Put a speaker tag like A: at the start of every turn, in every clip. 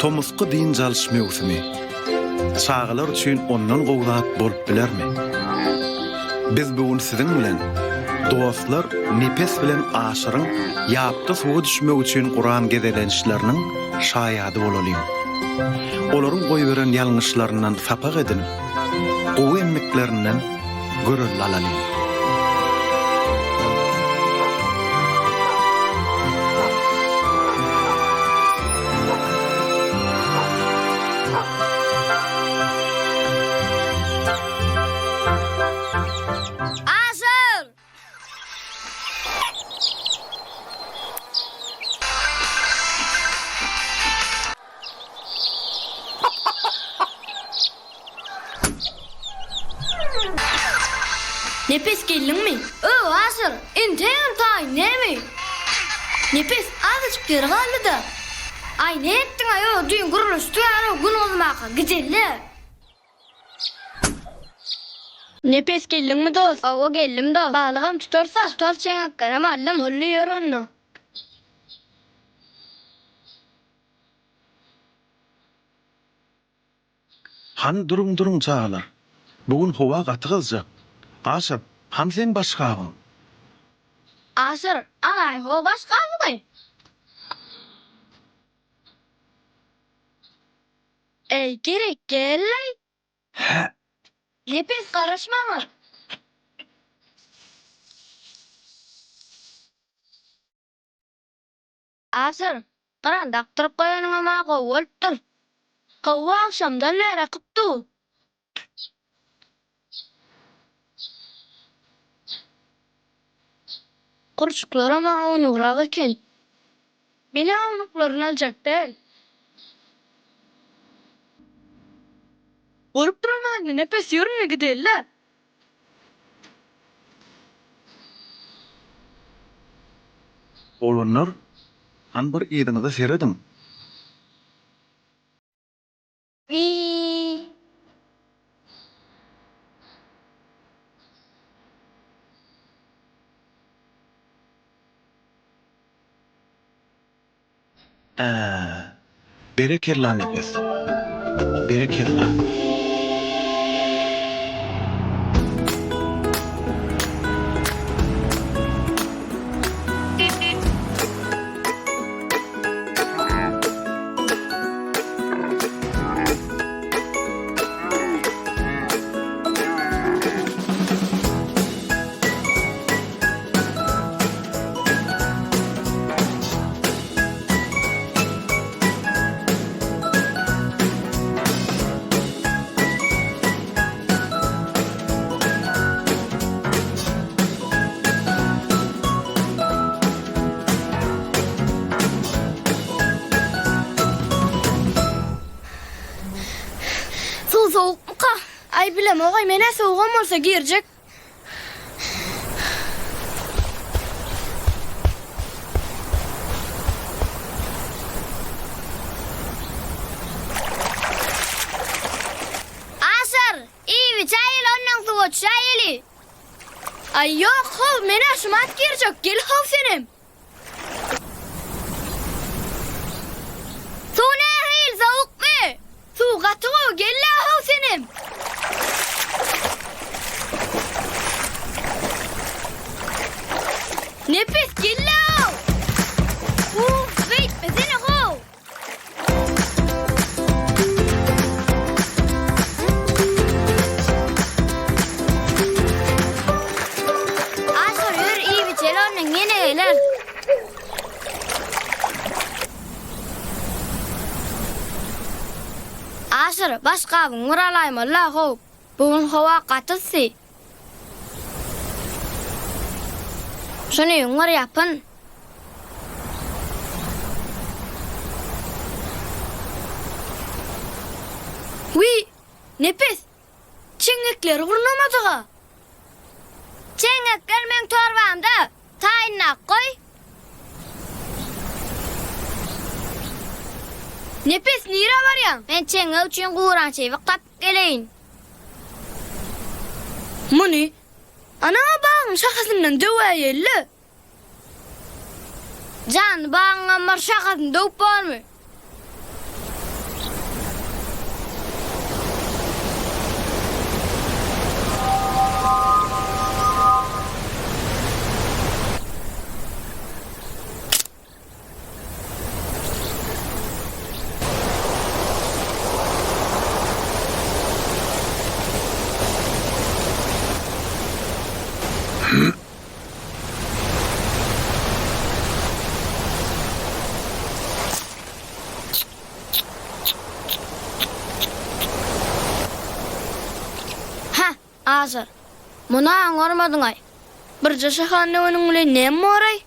A: Tomusqy din jalşmýagymy? Çağalar üçin ondan gowrat bolup bilermi? Biz bugun siziň bilen dostlar nepes bilen aşyryň ýapda suwa düşmek üçin Qur'an gezelenişleriniň şaýady bolalym. Olaryň goýberen ýalňyşlaryndan sapak edin. Gowy emmeklerinden görül alalım.
B: Nefes geldin mi? Asır, intern tay nemi? Nefes azıcık geri kaldı da. Ay ne ettin ay düğün kuruluştu yani gün olmaka güzelle. Nefes geldin mi dost?
C: Ava geldim de bağlığım tutarsa tutar çenek ama allem oluyor onu.
A: Han durun çağalar. Bugün hova gatygyzjak. Aşap, han sen başgagyň.
C: Asır, anay o başka mı? Gerek gel.
A: He,
C: Nefes karışma mı? Asır, karan doktor koyanım ama kovultur. Kovu akşamdan nere kıptı? Kurçuklar ama onu bırakırken. Beni almaklarını alacak değil. Vurup durma anne, nefes yürüye giderler.
A: olanlar han bir ýerine seredim. Berekella nefes. Berekella.
B: Soğuk mu ka? Ay bilem oğay mene soğuğum olsa girecek. Asır, iyi bir çayıl ondan soğuk çayılı. Ay yok hov mene şumat girecek gel hov senim. Su ne hil soğuk mu? Su gatığı gel la hov senim. Nefes gel la. Wait, bezene hov. Asır yürü iyi bir çelonun yine gelir. Asır başka bir muralayım Allah hov. Bugün hava katısı. Şunu yungar yapın. Nefes. Çengekleri kurulamadı ha. Çengekler men torbamda. Tayına koy. Nefes nira var ya. Ben çenge üçün kuğuran çevik tap geleyin. Muni? Ana bağın şakasından döveyelli. Can bağın amar şakasını dövüp var mı? Ha, hazır. Muna angarmadın ay. Bir jaşahanne onun bilen näme boray?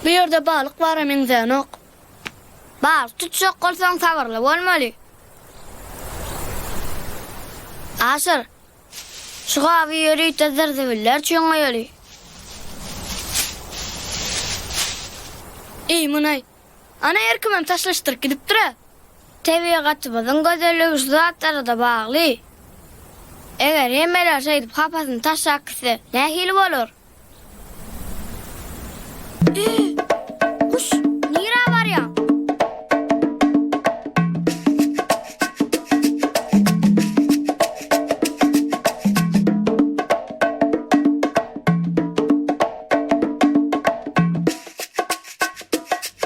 B: Bu yerde balık var emin zanok. Balık tutsak kolsan sabarlı bolmaly. Asır. Şuğa bir yeri tezerzeviler çöňeýeli. Ey munay. Ana erkimem taşlaştırıp gidip dura. Tebigatymyzyň gözeligi şu zatlara da bagly. Eger emmeler şeýdip hapasyny taşak gitse, nähili bolur? Kuş, nira var ya?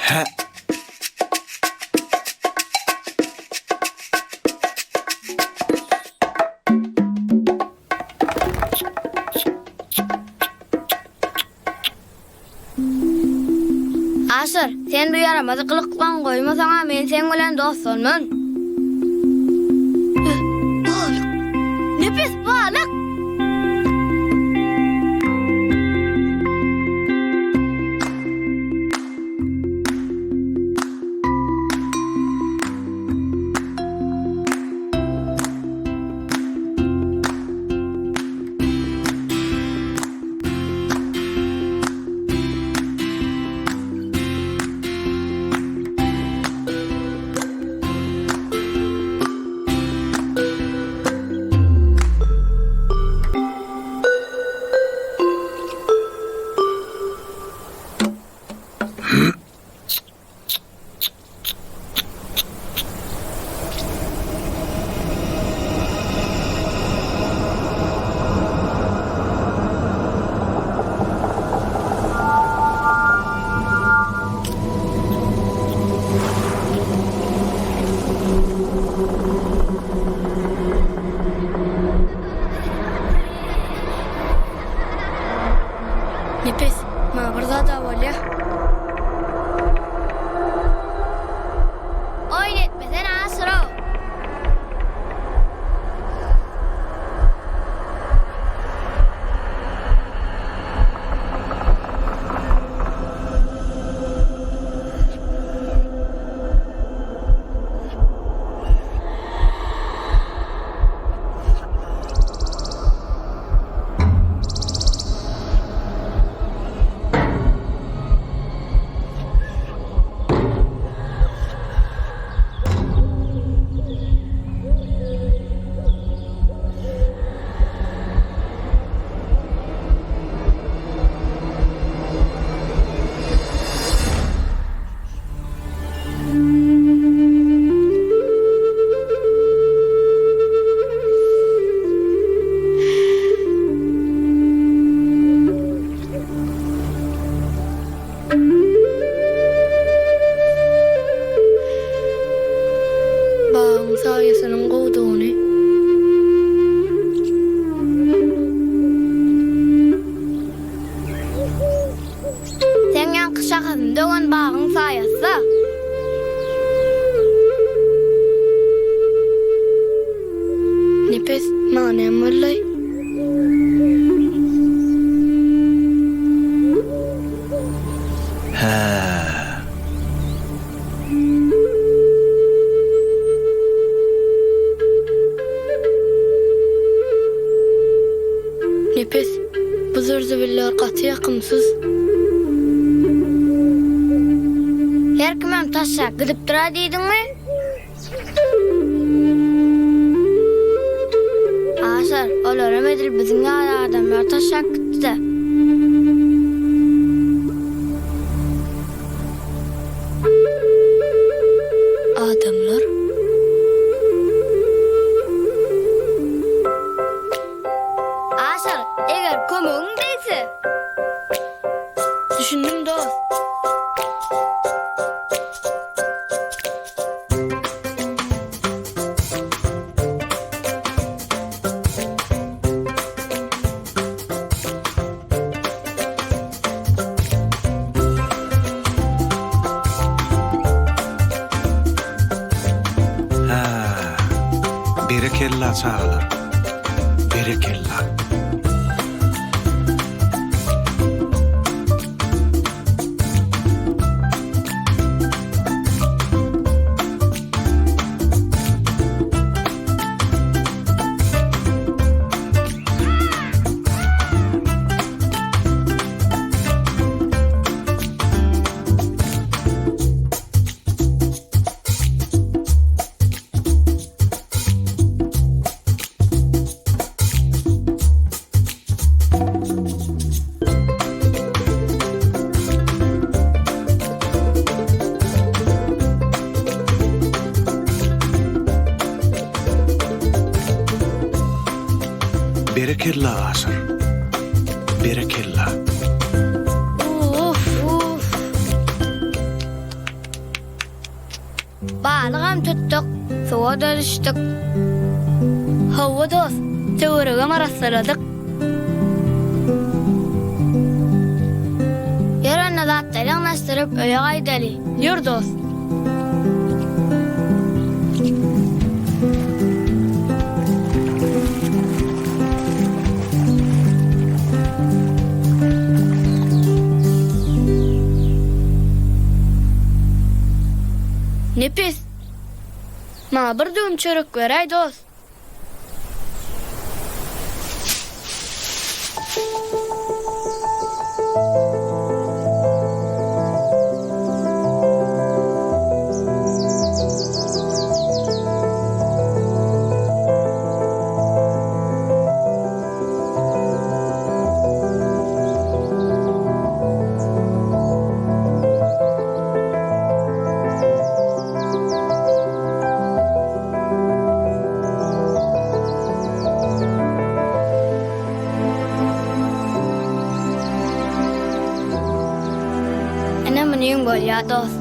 A: Ha.
B: Asır, sen bu yaramazı kılıklan koymasaňa men sen bilen dost bolmam. Balık. Ne pis balık. Nefes, ma burada da var ya. Oynatmasan asır o. Bağın sayesinin kovduğunu. Sen yan kışakadın dögen bağın sayesi. Nefes manem vallahi.
A: Ha.
B: Nefes, bu zırzıbiller katı yakımsız. Her kimem taşak gidip dura deydin mi? Asar, olar emedil bizim yada adamlar taşak gitti de. Kömüň diýse. Düşündüm dost.
A: Berekella çağalar. Berekella. Berekella aşır. Berekella.
B: Uf. Balygam tuttuk, suwa da düşdük. Hawa dost, töweregem arasaladyk. Ýörenle zatlaryň näşdiryp öýe gaýdaly. Ýür dost. Nepis. Ma bir düğüm çörek veray dost. Ana meniň bolýa dost.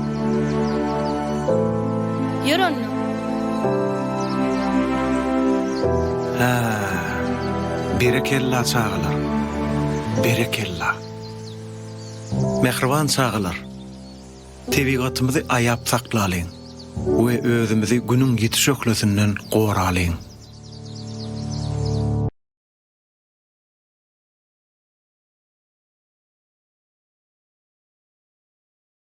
B: Ýür onu.
A: Berekella çağalar. Berekella. Mehriban çağalar. Tebigatymyzy aýap saklalyň we özümizi günüň ýetişeklisinden goralyň.